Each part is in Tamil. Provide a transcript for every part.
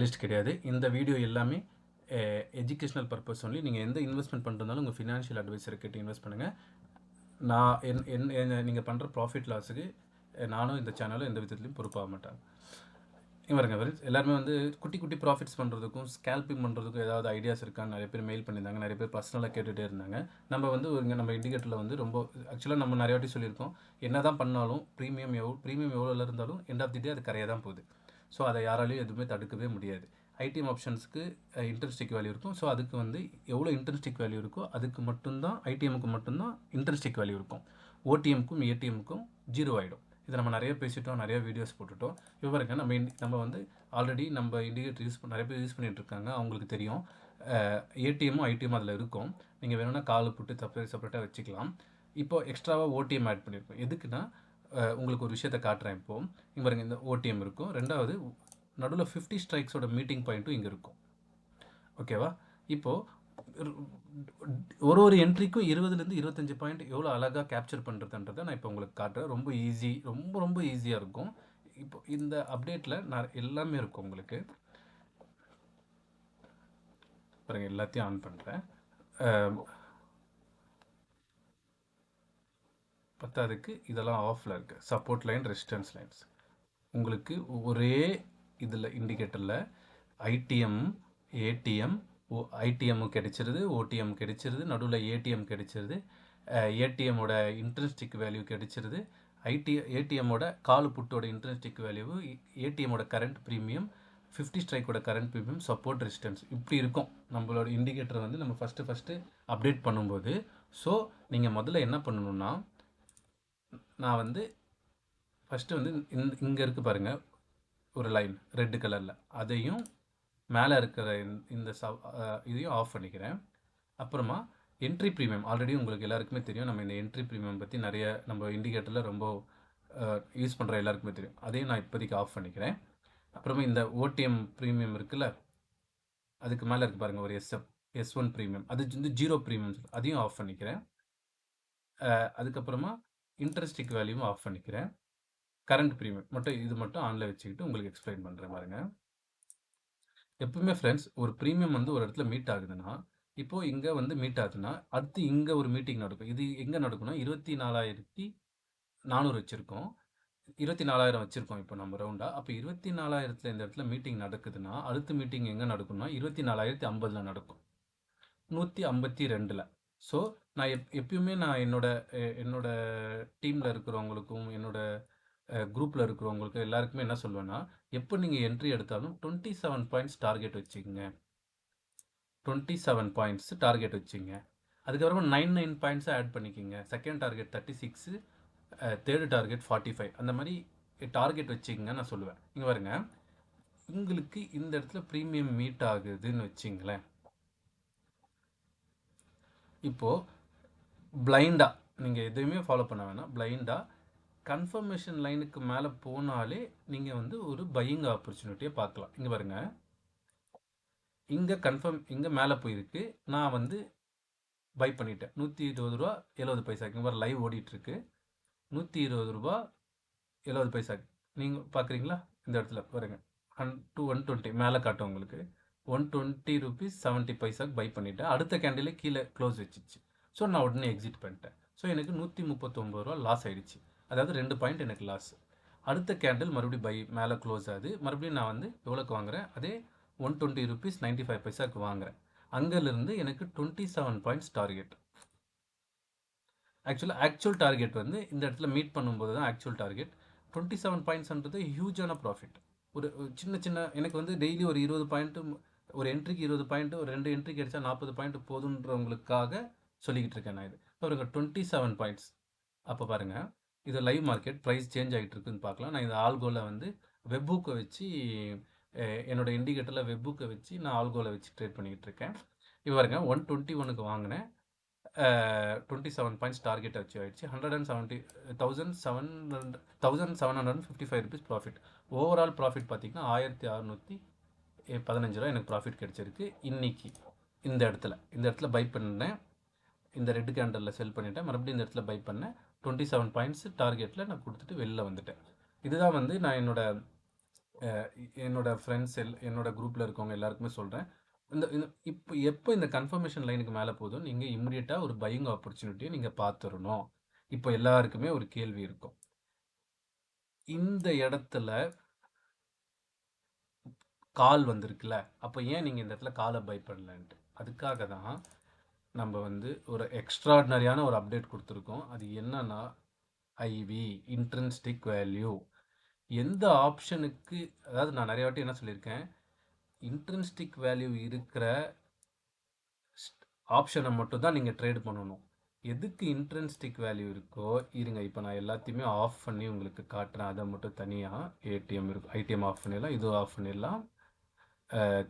லிஸ்ட் கிடையாது. இந்த வீடியோ எல்லாமே எஜுகேஷனல் பர்பஸ் ஒன்லி. நீங்கள் எந்த இன்வெஸ்ட்மெண்ட் பண்ணுறதாலும் உங்கள் ஃபினான்ஷியல் அட்வைசரை கேட்டு இன்வெஸ்ட் பண்ணுங்கள். நான் நீங்கள் பண்ணுற ப்ராஃபிட் லாஸுக்கு நானும் இந்த சேனலும் எந்த விதத்துலையும் பொறுப்பாக மாட்டாங்க. இவருங்க எல்லாருமே வந்து குட்டி குட்டி ப்ராஃபிட்ஸ் பண்ணுறதுக்கும் ஸ்கேல்பிங் பண்ணுறதுக்கும் ஏதாவது ஐடியாஸ் இருக்கான்னு நிறைய பேர் மெயில் பண்ணியிருந்தாங்க. நிறைய பேர் பர்சனலாக கேட்டுகிட்டே இருந்தாங்க. நம்ம வந்து நம்ம இண்டிகேட்டரில் வந்து ரொம்ப ஆக்சுவலாக நம்ம நிறைய வாட்டி சொல்லியிருக்கோம், என்ன தான் பண்ணாலும் ப்ரீமியம் எவ்வளோ இருந்தாலும் எண்ட் ஆஃப் தி டே அது கரையாக தான் போகுது. ஸோ அதை யாராலையும் எதுவுமே தடுக்கவே முடியாது. ஐடிஎம் ஆப்ஷன்ஸுக்கு இன்ட்ரெஸ்டிக் வேல்யூ இருக்கும். ஸோ அதுக்கு வந்து எவ்வளோ இன்ட்ரெஸ்டிக் வேல்யூ இருக்கோ அதுக்கு மட்டும்தான், ஐடிஎம்முக்கு மட்டும்தான் இன்ட்ரெஸ்டிக் வேல்யூ இருக்கும். ஓடிஎம்க்கும் ஏடிஎம்க்கும் ஜீரோ ஆகிடும். இதை நம்ம நிறைய பேசிட்டோம், நிறைய வீடியோஸ் போட்டுட்டோம். இவருங்க நம்ம வந்து ஆல்ரெடி நம்ம இண்டிகேட்டர் நிறைய பேர் யூஸ் பண்ணிகிட்டு இருக்காங்க, அவங்களுக்கு தெரியும். ஏடிஎம்மும் ஐடிஎம் அதில் இருக்கும். நீங்கள் வேணும்னா கால் போட்டு செப்பரேட்டாக வச்சுக்கலாம். இப்போது எக்ஸ்ட்ராவாக ஓடிஎம் ஆட் பண்ணியிருக்கோம். எதுக்குன்னா உங்களுக்கு ஒரு விஷயத்தை காட்டுறேன். இப்போது இவருங்க இந்த ஓடிஎம் இருக்கும். ரெண்டாவது நடுவில் 50 ஸ்ட்ரைக்ஸோட மீட்டிங் பாயிண்ட்டும் இங்கே இருக்கும். ஓகேவா? இப்போது ஒரு என்ட்ரிக்கும் 20லேருந்து 25 பாயிண்ட் எவ்வளோ அழகாக கேப்சர் பண்ணுறதுன்றதை நான் இப்போ உங்களுக்கு காட்டுறேன். ரொம்ப ஈஸி, ரொம்ப ஈஸியாக இருக்கும். இப்போ இந்த அப்டேட்டில் நான் எல்லாமே இருக்கும் உங்களுக்கு. பாருங்கள், எல்லாத்தையும் ஆன் பண்ணுறேன். பத்தாவதுக்கு இதெல்லாம் ஆஃபில் இருக்குது. சப்போர்ட் லைன், ரெசிஸ்டன்ஸ் லைன்ஸ் உங்களுக்கு ஒரே இதில் இண்டிகேட்டரில் ஐடிஎம், ஏடிஎம், ஐடிஎம் கிடைச்சிருது, ஓடிஎம் கிடைச்சிருது, நடுவில் ஏடிஎம் கிடைச்சிருது, ஏடிஎம்மோட இன்ட்ரெஸ்டிக் வேல்யூ கிடைச்சிருது, ஏடிஎம்மோட கால் புட்டோட இன்ட்ரெஸ்டிக் வேல்யூ, ஏடிஎம்மோட கரண்ட் ப்ரீமியம், 50 ஸ்ட்ரைக்கோட கரண்ட் ப்ரீமியம், சப்போர்ட், ரெசிஸ்டன்ஸ் இப்படி இருக்கும் நம்மளோட இண்டிகேட்டர் வந்து நம்ம ஃபஸ்ட்டு அப்டேட் பண்ணும்போது. ஸோ நீங்கள் முதல்ல என்ன பண்ணணுன்னா, நான் வந்து ஃபஸ்ட்டு வந்து இங்கே இருக்குது பாருங்கள் ஒரு லைன் ரெட் கலரில், அதையும் மேலே இருக்கிற இந்த இதையும் ஆஃப் பண்ணிக்கிறேன். அப்புறமா என்ட்ரி ப்ரீமியம் ஆல்ரெடி உங்களுக்கு எல்லாருக்குமே தெரியும். நம்ம இந்த என்ட்ரி ப்ரீமியம் பற்றி நிறைய நம்ம இண்டிகேட்டரில் ரொம்ப யூஸ் பண்ணுற எல்லாருக்குமே தெரியும். அதையும் நான் இப்போதைக்கு ஆஃப் பண்ணிக்கிறேன். அப்புறமா இந்த ஓடிஎம் ப்ரீமியம் இருக்குல்ல, அதுக்கு மேலே இருக்குது பாருங்கள் ஒரு S1 ப்ரீமியம், அது வந்து 0 ப்ரீமியம், அதையும் ஆஃப் பண்ணிக்கிறேன். அதுக்கப்புறமா இன்ட்ரெஸ்டிக் வேல்யூவும் ஆஃப் பண்ணிக்கிறேன். கரண்ட் ப்ரீமியம் மட்டும் இது மட்டும் ஆனில் வச்சுக்கிட்டு உங்களுக்கு எக்ஸ்பிளைன் பண்ணுறேன் பாருங்கள். எப்பவுமே ஃப்ரெண்ட்ஸ், ஒரு ப்ரீமியம் வந்து ஒரு இடத்துல மீட் ஆகுதுன்னா, இப்போது இங்கே வந்து மீட் ஆகுதுன்னா அடுத்து இங்கே ஒரு மீட்டிங் நடக்கும். இது எங்கே நடக்கும்னா 24,400 வச்சுருக்கோம், 24,000 வச்சுருக்கோம் இப்போ நம்ம ரவுண்டாக. அப்போ 24,000 இந்த இடத்துல மீட்டிங் நடக்குதுன்னா அடுத்த மீட்டிங் எங்கே நடக்கும்னா 24,050 நடக்கும், 152. ஸோ நான் எப்பயுமே நான் என்னோட டீமில் இருக்கிறவங்களுக்கும் என்னோட குரூப்பில் இருக்கிறவங்களுக்கு எல்லாருக்குமே என்ன சொல்லுவேன்னா, எப்போ நீங்கள் என்ட்ரி எடுத்தாலும் 27 பாயிண்ட்ஸ் டார்கெட் வச்சுக்கோங்க. 27 பாயிண்ட்ஸ் டார்கெட் வச்சுங்க. அதுக்கப்புறமா 9 பாயிண்ட்ஸை ஆட் பண்ணிக்கோங்க. செகண்ட் டார்கெட் 36, தேர்டு டார்கெட் 45, அந்த மாதிரி டார்கெட் வச்சுக்கோங்க நான் சொல்லுவேன். இங்கே பாருங்க, உங்களுக்கு இந்த இடத்துல ப்ரீமியம் மீட் ஆகுதுன்னு வச்சிங்களேன். இப்போது பிளைண்டாக நீங்கள் எதுவுமே ஃபாலோ பண்ண வேணாம். பிளைண்டாக கன்ஃபர்மேஷன் லைனுக்கு மேலே போனாலே நீங்கள் வந்து ஒரு பையிங் ஆப்பர்ச்சுனிட்டியை பார்க்கலாம். இங்கே பாருங்கள், இங்கே மேலே போயிருக்கு, நான் வந்து பை பண்ணிட்டேன். 120 ரூபா 70 பைசாக்கு. இங்கே பாரு, லைவ் ஓடிட்டுருக்கு. 120 ரூபா 70 பைசாக்கு நீங்கள் பார்க்குறீங்களா? இந்த இடத்துல பாருங்க, 120 மேலே காட்டும் உங்களுக்கு. 120 rupees 70 பைசாக்கு பை பண்ணிட்டேன். அடுத்த கேண்டிலே கீழே க்ளோஸ் வச்சிச்சு. ஸோ நான் உடனே எக்ஸிட் பண்ணிட்டேன். ஸோ எனக்கு 139 ரூபா லாஸ் ஆகிடுச்சு. அதாவது 2 பாயிண்ட் எனக்கு லாஸ். அடுத்த கேண்டில் மறுபடியும் பை மேலே க்ளோஸ் ஆகுது. மறுபடியும் நான் வந்து எவ்வளோக்கு வாங்குகிறேன், அதே 120 rupees 95 பைசாக்கு வாங்குகிறேன். அங்கேருந்து எனக்கு 27 பாயிண்ட்ஸ் டார்கெட். ஆக்சுவல் டார்கெட் வந்து இந்த இடத்துல மீட் பண்ணும்போது தான் ஆக்சுவல் டார்கெட். 27 பாயிண்ட்ஸ்ன்றது ஹியூஜான ப்ராஃபிட். ஒரு சின்ன எனக்கு வந்து டெய்லி ஒரு 20 பாயிண்ட்டு, ஒரு என்ட்ரிக்கு 20 பாயிண்ட்டு, ஒரு 2 என்ட்ரி கிடைச்சா 40 பாயிண்ட் போதுன்றவங்களுக்காக சொல்லிக்கிட்டு இருக்கேன் நான். இது பாருங்க 27 பாயிண்ட்ஸ். அப்போ பாருங்கள், இது லைவ் மார்க்கெட் ப்ரைஸ் சேஞ்ச் ஆகிட்டு இருக்குன்னு பார்க்கலாம். நான் இந்த ஆல்கோவில் வந்து வெப்புக்கை வச்சு என்னோட இண்டிகேட்டரில் வெப்புக்கை வச்சு நான் ஆல்கோவில் வச்சு ட்ரேட் பண்ணிக்கிட்டு இருக்கேன். இப்போ பாருங்க, 121க்கு வாங்கினேன், 27 பாயிண்ட்ஸ் டார்கெட் அச்சீவ் ஆகிடுச்சு. 1,755 ருபீஸ் ப்ராஃபிட். ஓவரால் ப்ராஃபிட் பார்த்தீங்கன்னா 1,615 ரூபா எனக்கு ப்ராஃபிட் கிடச்சிருக்கு இன்னைக்கு. இந்த இடத்துல பை பண்ணேன், இந்த ரெட் கேண்டலில் செல் பண்ணிவிட்டேன், மறுபடியும் இந்த இடத்துல பை பண்ணேன். 27 பாயிண்ட்ஸ் டார்கெட்டில் நான் கொடுத்துட்டு வெளில வந்துட்டேன். இதுதான் வந்து நான் என்னோட என்னோட ஃப்ரெண்ட்ஸ் என்னோட குரூப்பில் இருக்கவங்க எல்லாருக்குமே சொல்கிறேன். இந்த இந்த இப்போ எப்போ இந்த கன்ஃபர்மேஷன் லைனுக்கு மேலே போதோ நீங்கள் இம்மிடியட்டாக ஒரு பையிங் ஆப்பர்ச்சுனிட்டியை நீங்கள் பார்த்துடணும். இப்போ எல்லாருக்குமே ஒரு கேள்வி இருக்கும். இந்த இடத்துல கால் வந்திருக்குல்ல, அப்போ ஏன் நீங்கள் இந்த இடத்துல காலை பை பண்ணலன்ட்டு. அதுக்காக தான் நம்ம வந்து ஒரு எக்ஸ்ட்ராடினரியான ஒரு அப்டேட் கொடுத்துருக்கோம். அது என்னன்னா ஐவி இன்ட்ரின்சிக் வேல்யூ. எந்த ஆப்ஷனுக்கு, அதாவது நான் நிறைய வாட்டி என்ன சொல்லியிருக்கேன், இன்ட்ரின்சிக் வேல்யூ இருக்கிற ஆப்ஷனை மட்டும் தான் நீங்கள் ட்ரேட் பண்ணணும். எதுக்கு இன்ட்ரின்சிக் வேல்யூ இருக்கோ, இருங்க இப்போ நான் எல்லாத்தையுமே ஆஃப் பண்ணி உங்களுக்கு காட்டுறேன். அதை மட்டும் தனியாக ஏடிஎம் இருக்கும், ஐடிஎம் ஆஃப் பண்ணிடலாம், இது ஆஃப் பண்ணிடலாம்,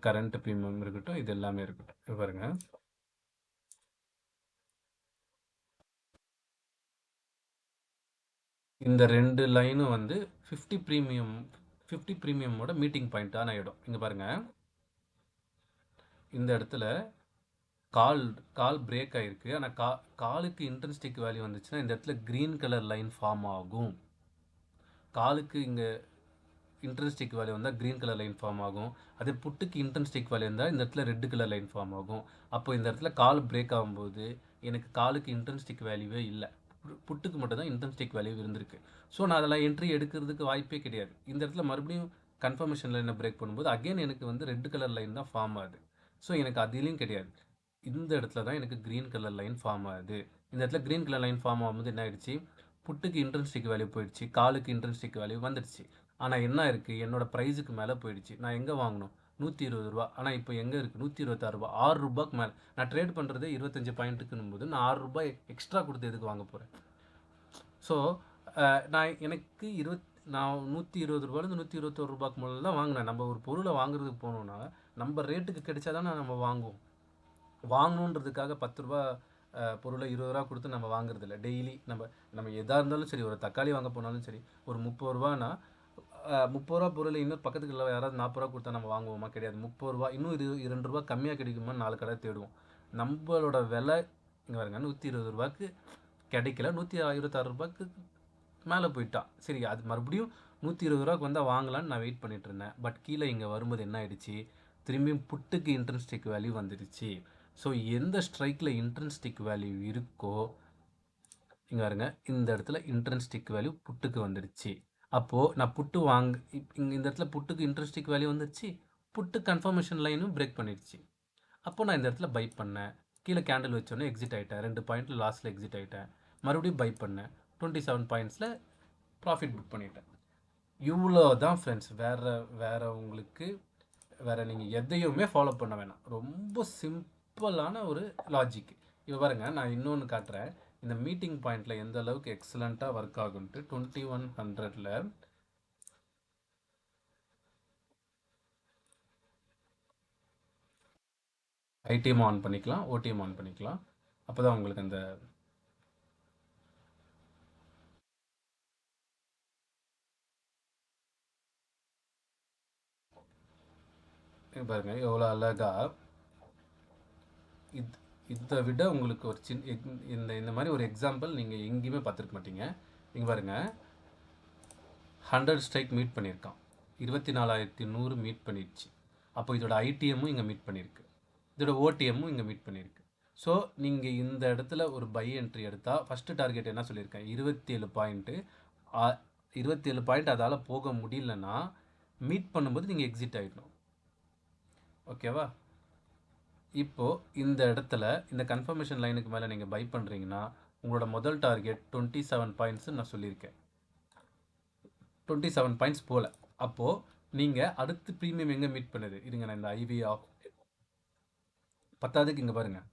கரண்ட் ப்ரீமியம் இருக்கட்டும், இது எல்லாமே இருக்கட்டும். பாருங்க, இந்த 2 லைனும் வந்து 50 ப்ரீமியமோட மீட்டிங் பாயிண்ட்டான இடம். இங்கே பாருங்கள், இந்த இடத்துல கால் பிரேக் ஆகிருக்கு. ஆனால் காலுக்கு இன்ட்ரின்சிக் வேல்யூ வந்துச்சுன்னா இந்த இடத்துல க்ரீன் கலர் லைன் ஃபார்ம் ஆகும். காலுக்கு இங்கே இன்ட்ரின்சிக் வேல்யூ வந்தால் க்ரீன் கலர் லைன் ஃபார்ம் ஆகும். அதே புட்டுக்கு இன்ட்ரின்சிக் வேல்யூ இருந்தால் இந்த இடத்துல ரெட் கலர் லைன் ஃபார்ம் ஆகும். அப்போ இந்த இடத்துல கால் பிரேக் ஆகும்போது எனக்கு காலுக்கு இன்ட்ரின்சிக் வேல்யூவே இல்லை, புட்டுக்கு மட்டும் தான் இன்ட்ரின்சிக் வேல்யூ இருந்திருக்கு. ஸோ நான் அதெல்லாம் என்ட்ரி எடுக்கிறதுக்கு வாய்ப்பே கிடையாது. இந்த இடத்துல மறுபடியும் கன்ஃபர்மேஷன் லைனை பிரேக் பண்ணும்போது அகைன் எனக்கு வந்து ரெட் கலர் லைன் தான் ஃபார்ம் ஆகுது. ஸோ எனக்கு அதுலேயும் கிடையாது. இந்த இடத்துல தான் எனக்கு க்ரீன் கலர் லைன் ஃபார்ம் ஆகுது. இந்த இடத்துல க்ரீன் கலர் லைன் ஃபார்ம் ஆகும்போது என்ன ஆயிடுச்சு, புட்டுக்கு இன்ட்ரின்சிக் வேல்யூ போயிடுச்சு, காலுக்கு இன்ட்ரின்சிக் வேல்யூ வந்துடுச்சு. ஆனால் என்ன இருக்குது, என்னோட ப்ரைஸுக்கு மேலே போயிடுச்சு. நான் எங்கே வாங்கணும், 120 ரூபா. ஆனால் இப்போ எங்கே இருக்குது, 126 ரூபா. 6 ரூபாய்க்கு மேலே நான் ட்ரேட் பண்ணுறது 25 பாயிண்ட்டுக்குன்னும் போது நான் 6 ரூபாய் எக்ஸ்ட்ரா கொடுத்து எதுக்கு வாங்க போகிறேன். ஸோ எனக்கு நான் 120 ரூபாயிலேருந்து 121 ரூபாய்க்கு முதல்ல தான் வாங்கினேன். நம்ம ஒரு பொருளை வாங்குறதுக்கு போனோம்னா நம்ம ரேட்டுக்கு கிடைச்சா தானே நம்ம வாங்குவோம். வாங்கணுன்றதுக்காக 10 ரூபா பொருளை 20 ரூபா கொடுத்து நம்ம வாங்குறது இல்லை. டெய்லி நம்ம எதாக இருந்தாலும் சரி, ஒரு தக்காளி வாங்க போனாலும் சரி, ஒரு 30 ரூபானா 30 ரூபா பொருள் இன்னும் பக்கத்துக்கு இல்லை யாராவது 40 ரூபா கொடுத்தா நம்ம வாங்குவோமா? கிடையாது. 30 ரூபா இன்னும் 2 ரூபா கம்மியாக கிடைக்குமா 4 கடை தேடுவோம். நம்மளோட விலை இங்கே பாருங்க, 120 ரூபாய்க்கு கிடைக்கல, 126 ரூபாய்க்கு மேலே போயிட்டான். சரி, அது மறுபடியும் 120 ரூபாய்க்கு வந்தால் வாங்கலான்னு நான் வெயிட் பண்ணிட்டு இருந்தேன். பட் கீழே இங்கே வரும்போது என்ன ஆயிடுச்சு, திரும்பியும் புட்டுக்கு இன்ட்ரின்சிக் வேல்யூ வந்துடுச்சு. ஸோ எந்த ஸ்ட்ரைக்கில் இன்ட்ரின்சிக் வேல்யூ இருக்கோ இங்கே பாருங்க, இந்த இடத்துல இன்ட்ரின்சிக் வேல்யூ புட்டுக்கு வந்துடுச்சு. அப்போது நான் புட்டு இங்கே இந்த இடத்துல புட்டுக்கு இன்ட்ரின்சிக் வேல்யூ வந்துடுச்சு, புட்டு கன்ஃபர்மேஷன் லைனும் பிரேக் பண்ணிடுச்சு. அப்போது நான் இந்த இடத்துல பை பண்ணேன். கீழே கேண்டில் வச்சோன்னே எக்ஸிட் ஆகிட்டேன். 2 பாயிண்ட்டில் லாஸ்ட்டில் எக்ஸிட் ஆகிட்டேன். மறுபடியும் பை பண்ணேன். 27 பாயிண்ட்ஸில் ப்ராஃபிட் புக் பண்ணிட்டேன். இவ்வளோ தான் ஃப்ரெண்ட்ஸ். வேறு உங்களுக்கு வேறு நீங்கள் எதையுமே ஃபாலோ பண்ண வேணாம். ரொம்ப சிம்பிளான ஒரு லாஜிக். இப்போ பாருங்கள், நான் இன்னொன்று காட்டுறேன். இந்த மீட்டிங் பாயிண்டில் எந்த அளவுக்கு எக்ஸலண்ட்டாக ஒர்க் ஆகுன்ட்டு 2100 ஐடிஎம் ஆன் பண்ணிக்கலாம், ஓடிஎம் ஆன் பண்ணிக்கலாம். அப்போ தான் உங்களுக்கு அந்த பாருங்க எவ்வளோ அழகாக இதை விட உங்களுக்கு ஒரு இந்த மாதிரி ஒரு எக்ஸாம்பிள் நீங்கள் எங்கேயுமே பார்த்துருக்க மாட்டீங்க. நீங்கள் பாருங்கள், 100 ஸ்ட்ரைக் மீட் பண்ணியிருக்கான், 24,100 மீட் பண்ணிடுச்சு. அப்போ இதோட ஐடிஎம்மும் இங்கே மீட் பண்ணியிருக்கு, இதோட ஓடிஎம்மும் இங்கே மீட் பண்ணியிருக்கு. ஸோ நீங்கள் இந்த இடத்துல ஒரு பை என்ட்ரி எடுத்தால் ஃபஸ்ட்டு டார்கெட் என்ன சொல்லியிருக்கேன், 27 பாயிண்ட்டு. 27 பாயிண்ட் அதால் போக முடியலன்னா மீட் பண்ணும்போது நீங்கள் எக்ஸிட் ஆகிடணும். ஓகேவா? இப்போது இந்த இடத்துல இந்த கன்ஃபர்மேஷன் லைனுக்கு மேலே நீங்கள் பை பண்ணுறீங்கன்னா உங்களோட முதல் டார்கெட் 27 பாயிண்ட்ஸு நான் சொல்லியிருக்கேன். 27 பாயிண்ட்ஸ் போல். அப்போது நீங்கள் அடுத்து ப்ரீமியம் எங்கே மீட் பண்ணுது, இதுங்க நான் இந்த ஐவி ஆஃப் 10க்கு இங்கே பாருங்கள்,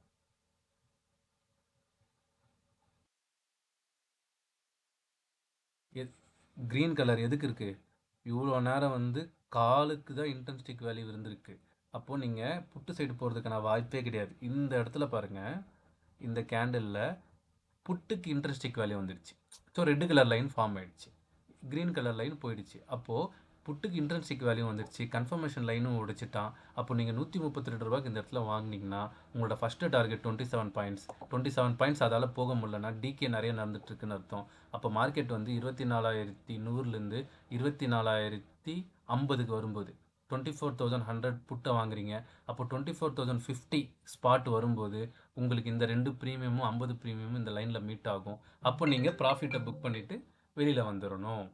க்ரீன் கலர் எதுக்கு இருக்குது, இவ்வளோ நேரம் வந்து காலுக்கு தான் இன்ட்ரின்சிக் வேல்யூ இருந்திருக்கு. அப்போது நீங்கள் புட்டு சைடு போகிறதுக்கான வாய்ப்பே கிடையாது. இந்த இடத்துல பாருங்கள், இந்த கேண்டிலில் புட்டுக்கு இன்ட்ரின்சிக் வேல்யூ வந்துடுச்சு. So red colour line form ஆகிடுச்சு, க்ரீன் கலர் லைன் போயிடுச்சு. அப்போது புட்டுக்கு இன்ட்ரின்சிக் வேல்யூ வந்துடுச்சு, கன்ஃபர்மேஷன் லைனும் உடைச்சிட்டான். அப்போ நீங்கள் 132 ரூபாய்க்கு இந்த இடத்துல வாங்கினீங்கன்னா உங்களோட ஃபஸ்ட்டு டார்கெட் 27 பாயிண்ட்ஸ். 27 பாயிண்ட்ஸ் அதால் போக முடியலன்னா டிகே நிறைய நடந்துட்டுருக்குன்னு அர்த்தம். அப்போ மார்க்கெட் வந்து 24,100லேருந்து 24,000 50க்கு வரும்போது 24,100 புட்டை வாங்குறீங்க. அப்போ 24,050 ஸ்பாட் வரும்போது உங்களுக்கு இந்த 2 ப்ரீமியமும் 50 ப்ரீமியமும் இந்த லைனில் மீட் ஆகும். அப்போ நீங்கள் ப்ராஃபிட்டை புக் பண்ணிவிட்டு வெளியில் வந்துடணும்.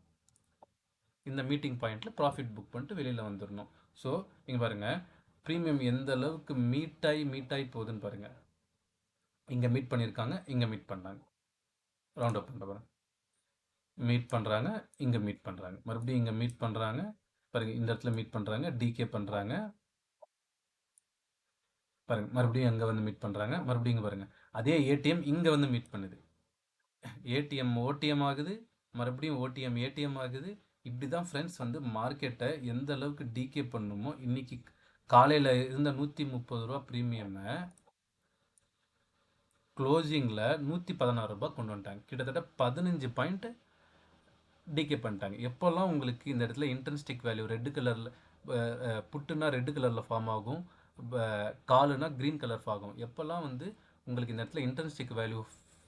இந்த மீட்டிங் பாயிண்டில் ப்ராஃபிட் புக் பண்ணிட்டு வெளியில் வந்துடணும். ஸோ இங்கே பாருங்கள், ப்ரீமியம் எந்த அளவுக்கு மீட் ஆகி போகுதுன்னு பாருங்கள். இங்கே மீட் பண்ணியிருக்காங்க, இங்கே மீட் பண்ணாங்க, ரவுண்ட் அப் பண்ணுறேன், மீட் பண்ணுறாங்க, இங்கே மீட் பண்ணுறாங்க, மறுபடியும் இங்கே மீட் பண்ணுறாங்க பாருங்கள், இந்த இடத்துல மீட் பண்ணுறாங்க, டிகே பண்ணுறாங்க பாருங்கள், மறுபடியும் அங்கே வந்து மீட் பண்ணுறாங்க, மறுபடியும் இங்கே பாருங்கள், அதே ஏடிஎம் இங்கே வந்து மீட் பண்ணுது, ஏடிஎம் ஓடிஎம் ஆகுது, மறுபடியும் ஓடிஎம் ஏடிஎம் ஆகுது. இப்படி தான் ஃப்ரெண்ட்ஸ் வந்து மார்க்கெட்டை எந்த அளவுக்கு டிகே பண்ணுமோ, இன்றைக்கி காலையில் இருந்த 130 ரூபா ப்ரீமியமை க்ளோசிங்கில் 116 ரூபா கொண்டு வந்துட்டாங்க. கிட்டத்தட்ட 15 பாயிண்ட் டிகே பண்ணிட்டாங்க. எப்போல்லாம் உங்களுக்கு இந்த இடத்துல இன்ட்ரென்ஸ்டிக் வேல்யூ ரெட் கலரில், புட்டுனா ரெட் கலரில் ஃபார்ம் ஆகும், காலுனா க்ரீன் கலர் ஃபார்ம் ஆகும். எப்போல்லாம் வந்து உங்களுக்கு இந்த இடத்துல இன்ட்ரென்ஸ்டிக் வேல்யூ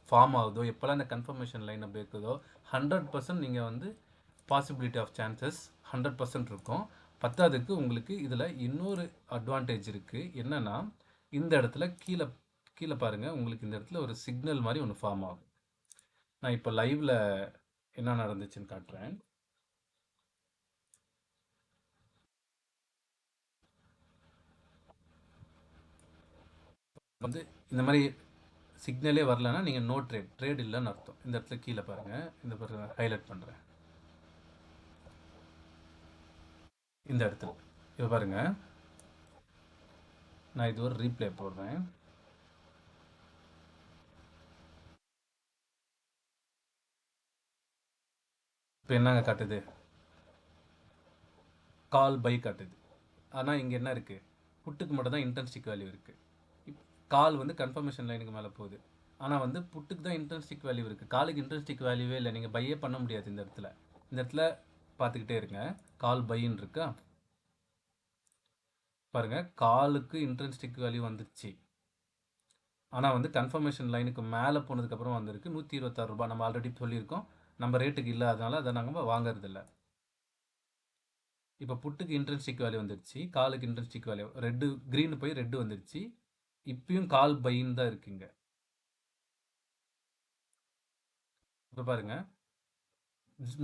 ஃபார்ம் ஆகுதோ, எப்போல்லாம் இந்த கன்ஃபர்மேஷன் லைனை பேக்குதோ 100% நீங்கள் வந்து பாசிபிலிட்டி ஆஃப் சான்சஸ் 100% இருக்கும். பத்தாவதுக்கு உங்களுக்கு இதில் இன்னொரு அட்வான்டேஜ் இருக்குது. என்னென்னா, இந்த இடத்துல கீழே பாருங்கள், உங்களுக்கு இந்த இடத்துல ஒரு சிக்னல் மாதிரி ஒன்று ஃபார்ம் ஆகும். நான் இப்போ லைவில் என்ன நடந்துச்சுன்னு காட்டுறேன். வந்து இந்த மாதிரி சிக்னலே வரலன்னா நீங்கள் நோ ட்ரேட் இல்லைன்னு அர்த்தம். இந்த இடத்துல கீழே பாருங்கள், இந்த பாருங்க ஹைலைட் பண்ணுறேன். இந்த இடத்துல இப்போ பாருங்கள், நான் இது ஒரு ரீப்ளே போடுறேன். இப்போ என்னங்க காட்டுது, கால் பை காட்டுது. ஆனால் இங்கே என்ன இருக்குது, புட்டுக்கு மட்டும் தான் இன்ட்ரென்ஸ்டிக் வேல்யூ இருக்குது. கால் வந்து கன்ஃபர்மேஷன் லைனுக்கு மேலே போகுது. ஆனால் வந்து புட்டுக்கு தான் இன்ட்ரென்ஸ்டிக் வேல்யூ இருக்குது, காலுக்கு இன்ட்ரென்ஸ்டிக் வேல்யூவே இல்லை. நீங்கள் பையே பண்ண முடியாது இந்த இடத்துல. இந்த இடத்துல பார்த்துக்கிட்டே இருங்க, கால் பைன்னு இருக்கா பாருங்கள், காலுக்கு இன்ட்ரென்ஸ்டிக் வேல்யூ வந்துச்சு. ஆனால் வந்து கன்ஃபர்மேஷன் லைனுக்கு மேலே போனதுக்கப்புறம் வந்திருக்கு 126 ரூபா. நம்ம ஆல்ரெடி சொல்லியிருக்கோம், நம்ம ரேட்டுக்கு இல்லாதனால அதை நாங்கள் வாங்கறதில்ல. இப்போ புட்டுக்கு இன்ட்ரென்ஸ்டிக் வேல்யூ வந்துடுச்சு, காலுக்கு இன்ட்ரென்ஸ்டிக் வேல்யூ ரெட்டு க்ரீனு போய் ரெட்டு வந்துடுச்சு. இப்பயும் கால் பைன்னு தான் இருக்குங்க. இப்போ பாருங்கள்,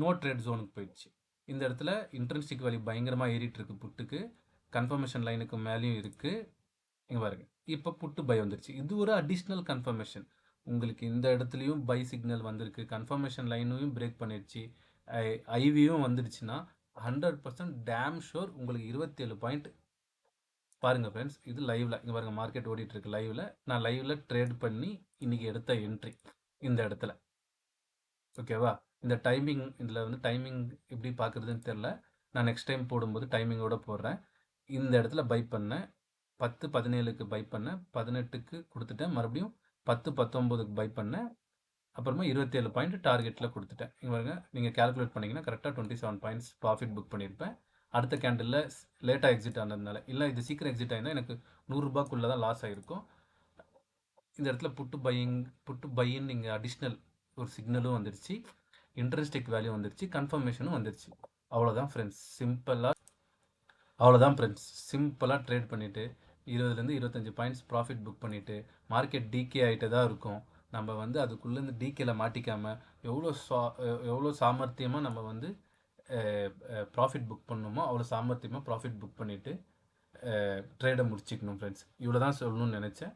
நோ ட்ரேட் ஜோனுக்கு போயிடுச்சு. இந்த இடத்துல இன்ட்ரென்ஸ்டிக் வேல்யூ பயங்கரமாக ஏறிட்டு இருக்கு புட்டுக்கு, கன்ஃபர்மேஷன் லைனுக்கு மேலேயும் இருக்குது. இங்கே பாருங்கள், இப்போ புட்டு பை வந்துருச்சு. இது ஒரு அடிஷ்னல் கன்ஃபர்மேஷன். உங்களுக்கு இந்த இடத்துலையும் பை சிக்னல் வந்திருக்கு, கன்ஃபர்மேஷன் லைனையும் பிரேக் பண்ணிடுச்சு, ஐவியும் வந்துடுச்சுன்னா 100% டேம் ஷோர் உங்களுக்கு 27 பாயிண்ட். பாருங்கள் ஃப்ரெண்ட்ஸ், இது லைவில் இங்கே பாருங்கள், மார்க்கெட் ஓடிட்டுருக்கு லைவில். நான் லைவில் ட்ரேட் பண்ணி இன்றைக்கி எடுத்த என்ட்ரி இந்த இடத்துல. ஓகேவா, இந்த டைமிங், இதில் வந்து டைமிங் எப்படி பார்க்குறதுன்னு தெரில, நான் நெக்ஸ்ட் டைம் போடும்போது டைமிங்கோடு போடுறேன். இந்த இடத்துல பை பண்ணேன், 10-17க்கு பை பண்ணேன், 18க்கு கொடுத்துட்டேன், மறுபடியும் 10-19க்கு பை பண்ணேன், அப்புறமா 27 பாயிண்ட் டார்கெட்டில் கொடுத்துட்டேன். இங்கே பாருங்க, நீங்கள் கேல்குலேட் பண்ணிங்கன்னா கரெக்டாக 27 பாயிண்ட்ஸ் ப்ராஃபிட் புக் பண்ணியிருப்பேன். அடுத்த கேண்டில் லேட்டாக எக்ஸிட் ஆனதுனால, இல்லை இது சீக்கிரம் எக்ஸிட் ஆகிருந்தால் எனக்கு 100 ரூபாய்க்குள்ளே தான் லாஸ் ஆகிருக்கும். இந்த இடத்துல புட்டு பையின்னு இங்கே அடிஷ்னல் ஒரு சிக்னலும் வந்துடுச்சு, இன்ட்ரென்ஸ்டிக் வேல்யூ வந்துடுச்சு, கன்ஃபர்மேஷனும் வந்துடுச்சு. அவ்வளோதான் ஃப்ரெண்ட்ஸ், சிம்பிளாக ட்ரேட் பண்ணிவிட்டு 20லேருந்து 25 பாயிண்ட்ஸ் ப்ராஃபிட் புக் பண்ணிவிட்டு மார்க்கெட் டிகே ஆகிட்டு தான் இருக்கும். நம்ம வந்து அதுக்குள்ளேருந்து டிகேல மாட்டிக்காமல் எவ்வளோ சாமர்த்தியமாக நம்ம வந்து ப்ராஃபிட் புக் பண்ணணுமோ அவ்வளோ சாமர்த்தியமாக ப்ராஃபிட் புக் பண்ணிவிட்டு ட்ரேடை முடிச்சிக்கணும் ஃப்ரெண்ட்ஸ். இவ்வளோ தான் சொல்லணும்னு நினச்சேன்.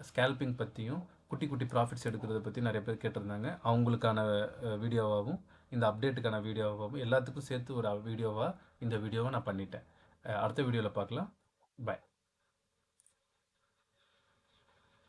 ஸ்கேல்பிங் பற்றியும் குட்டி குட்டி ப்ராஃபிட்ஸ் எடுக்கிறத பற்றி நிறைய பேர் கேட்டிருந்தாங்க. அவங்களுக்கான வீடியோவாகவும் இந்த அப்டேட்டுக்கான வீடியோவாகவும் எல்லாத்துக்கும் சேர்த்து ஒரு வீடியோவாக இந்த வீடியோவை நான் பண்ணிட்டேன். அடுத்த வீடியோவில் பார்க்கலாம். பாய்.